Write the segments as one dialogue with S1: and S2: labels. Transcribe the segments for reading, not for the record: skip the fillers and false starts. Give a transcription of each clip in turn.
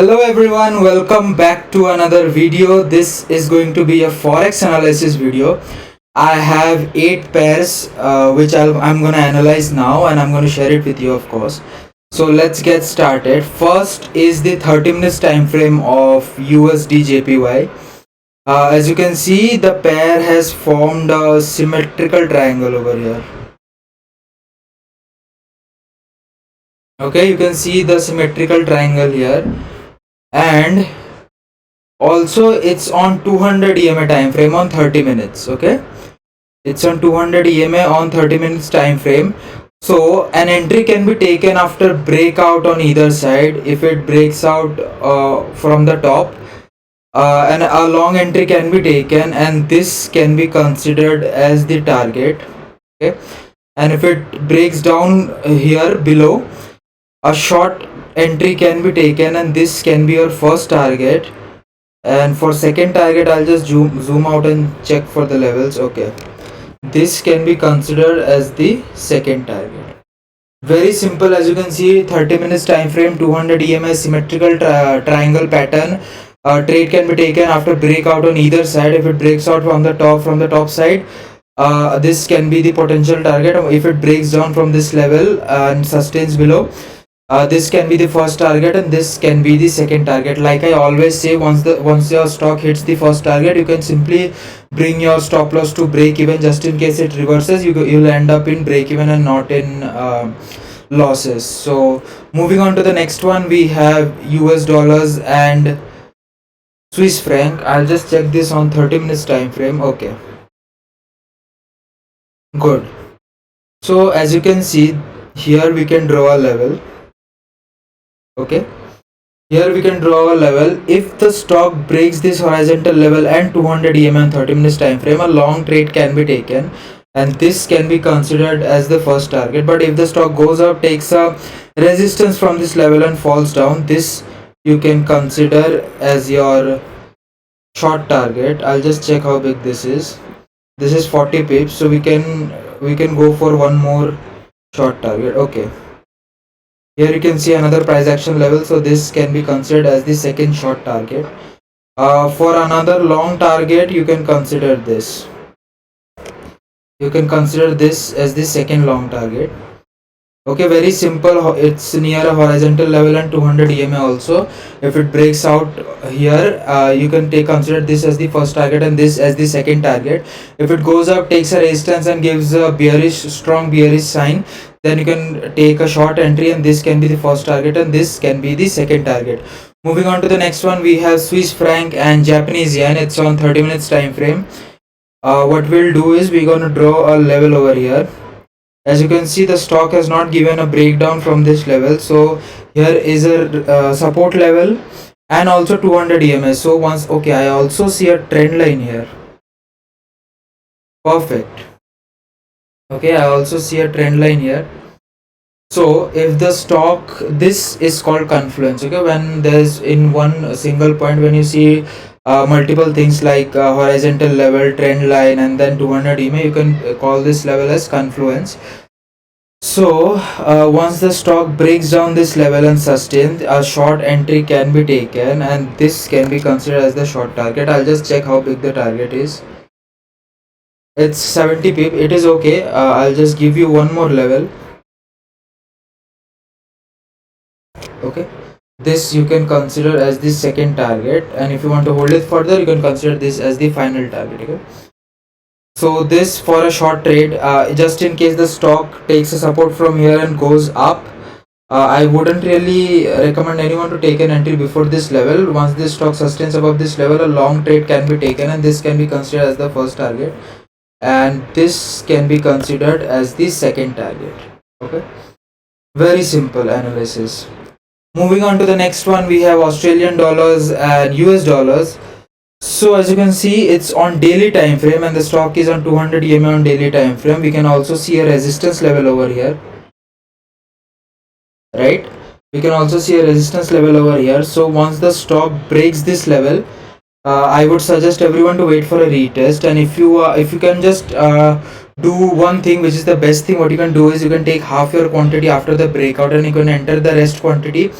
S1: Hello everyone, welcome back to another video. This is going to be a Forex analysis video. I have 8 pairs which I'm going to analyze now, and I'm going to share it with you, of course. So let's get started. First is the 30 minutes time frame of USD JPY. As you can see, the pair has formed a symmetrical triangle over here. Okay, you can see the symmetrical triangle here, and also it's on 200 EMA time frame on 30 minutes. Okay, it's on 200 EMA on 30 minutes time frame. So an entry can be taken after breakout on either side. If it breaks out from the top, and a long entry can be taken, and this can be considered as the target. Okay, and if it breaks down here below, a short entry can be taken, and this can be your first target. And for second target, I'll just zoom out and check for the levels. Okay, this can be considered as the second target. Very simple. As you can see, 30 minutes time frame, 200 EMA symmetrical triangle pattern. Trade can be taken after breakout on either side. If it breaks out from the top side, this can be the potential target. If it breaks down from this level and sustains below, this can be the first target, and this can be the second target. Like I always say, once your stock hits the first target, you can simply bring your stop loss to break even. Just in case it reverses, you'll end up in break even and not in losses. So moving on to the next one, we have US dollars and Swiss franc. I'll just check this on 30 minutes time frame. Okay, good. So as you can see, here we can draw a level. Okay, here we can draw a level. If the stock breaks this horizontal level and 200 EMA and 30 minutes time frame, a long trade can be taken, and this can be considered as the first target. But if the stock goes up, takes a resistance from this level and falls down, this you can consider as your short target. I'll just check how big this is. This is 40 pips, so we can go for one more short target. Okay, here you can see another price action level, so this can be considered as the second short target. For another long target, you can consider this. You can consider this as the second long target. Okay, very simple. It's near a horizontal level and 200 EMA also. If it breaks out here, you can consider this as the first target and this as the second target. If it goes up, takes a resistance and gives a strong bearish sign, then you can take a short entry, and this can be the first target and this can be the second target. Moving on to the next one, we have Swiss franc and Japanese yen. It's on 30 minutes time frame. What we'll do is we're going to draw a level over here. As you can see, the stock has not given a breakdown from this level, so here is a support level and also 200 EMS. So once, okay, I also see a trend line here. Perfect. Okay, I also see a trend line here. So if the stock, this is called confluence. Okay, when there's in one single point, when you see multiple things like horizontal level, trend line, and then 200 EMA, you can call this level as confluence. So once the stock breaks down this level and sustains, a short entry can be taken, and this can be considered as the short target. I'll just check how big the target is. It's 70 pip. It is okay. I'll just give you one more level. Okay, this you can consider as the second target, and if you want to hold it further, you can consider this as the final target. Okay, so this for a short trade, just in case the stock takes a support from here and goes up, I wouldn't really recommend anyone to take an entry before this level. Once this stock sustains above this level, a long trade can be taken, and this can be considered as the first target, and this can be considered as the second target. Okay, very simple analysis. Moving on to the next one, we have Australian dollars and US dollars. So as you can see, it's on daily time frame, and the stock is on 200 EMA on daily time frame. We can also see a resistance level over here, right? We can also see a resistance level over here. So once the stock breaks this level, I would suggest everyone to wait for a retest. And if you can just do one thing, which is the best thing, what you can do is you can take half your quantity after the breakout, and you can enter the rest quantity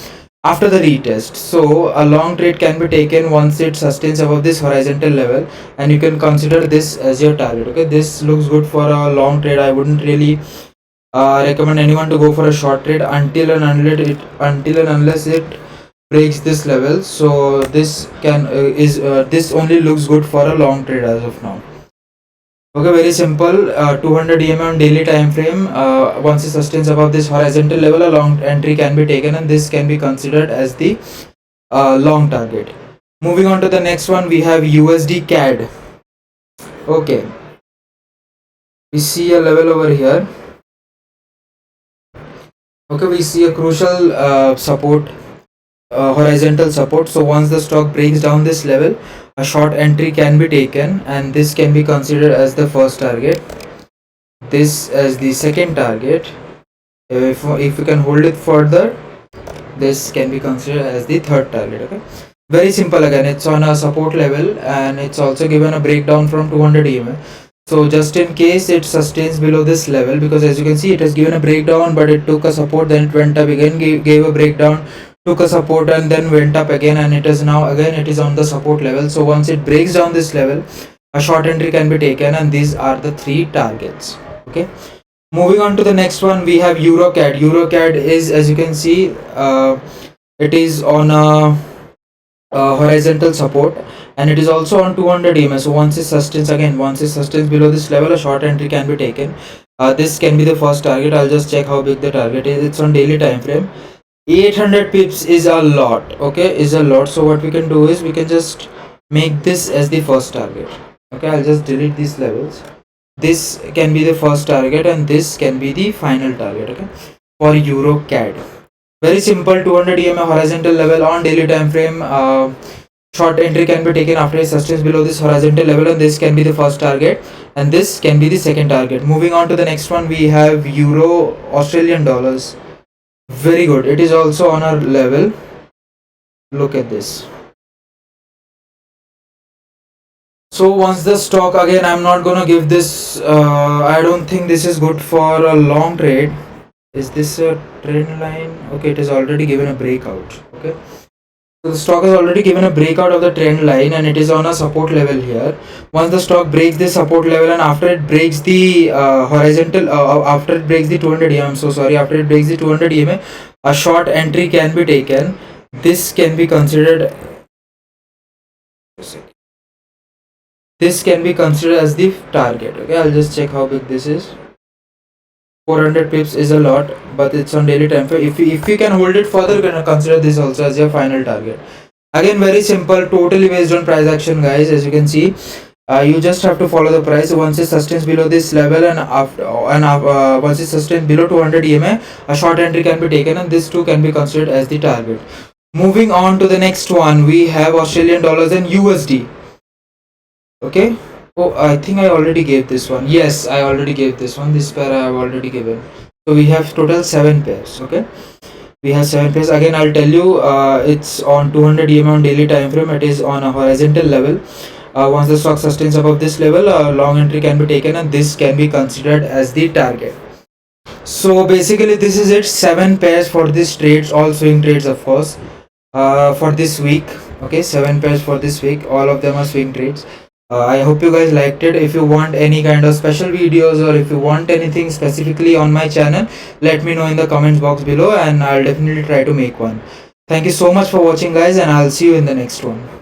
S1: after the retest. So a long trade can be taken once it sustains above this horizontal level, and you can consider this as your target. Okay, this looks good for a long trade. I wouldn't really recommend anyone to go for a short trade until and unless it breaks this level. So this can this only looks good for a long trade as of now. Okay, very simple. 200 EMA on daily time frame. Once it sustains above this horizontal level, a long entry can be taken, and this can be considered as the long target. Moving on to the next one, we have USD CAD. Okay, we see a level over here. Okay, we see a crucial support, horizontal support. So once the stock breaks down this level, a short entry can be taken, and this can be considered as the first target, this as the second target. If you can hold it further, this can be considered as the third target. Okay, very simple. Again, it's on a support level, and it's also given a breakdown from 200 EMA. So just in case it sustains below this level, because as you can see, it has given a breakdown, but it took a support, then it went up again, gave a breakdown, took a support, and then went up again, and it is now again it is on the support level. So once it breaks down this level, a short entry can be taken, and these are the three targets. Okay, moving on to the next one, we have EuroCAD. EuroCAD is, as you can see, it is on a horizontal support, and it is also on 200 EMA. So once it sustains below this level, a short entry can be taken. This can be the first target. I'll just check how big the target is. It's on daily time frame. 800 pips is a lot. Okay, is a lot. So what we can do is we can just make this as the first target. Okay, I'll just delete these levels. This can be the first target, and this can be the final target. Okay, for EuroCAD. Very simple. 200 EMA horizontal level on daily time frame. Short entry can be taken after it sustains below this horizontal level, and this can be the first target, and this can be the second target. Moving on to the next one, we have Euro Australian dollars. Very good. It is also on our level. Look at this. So once the stock, again, I'm not gonna give this. I don't think this is good for a long trade. Is this a trend line? Okay, it is already given a breakout. Okay, so the stock has already given a breakout of the trend line, and it is on a support level here. Once the stock breaks this support level, and after it breaks the horizontal, after it breaks the 200 EMA, I'm so sorry, after it breaks the 200 EMA, a short entry can be taken. This can be considered. This can be considered as the target. Okay, I'll just check how big this is. 400 pips is a lot, but it's on daily time frame. If you can hold it further, you can consider this also as your final target. Again, very simple, totally based on price action, guys. As you can see, you just have to follow the price. Once it sustains below this level, and once it sustains below 200 EMA, a short entry can be taken, and this too can be considered as the target. Moving on to the next one, we have Australian dollars and USD. Okay. Oh, I think I already gave this one. Yes, I already gave this one. This pair I have already given. So we have total 7 pairs. Okay, we have 7 pairs. Again, I'll tell you, it's on 200 EMA on daily time frame. It is on a horizontal level. Once the stock sustains above this level, a long entry can be taken, and this can be considered as the target. So basically, this is it. 7 pairs for these trades, all swing trades, of course, for this week. Okay, 7 pairs for this week. All of them are swing trades. I hope you guys liked it. If you want any kind of special videos, or if you want anything specifically on my channel, let me know in the comments box below, and I'll definitely try to make one. Thank you so much for watching, guys, and I'll see you in the next one.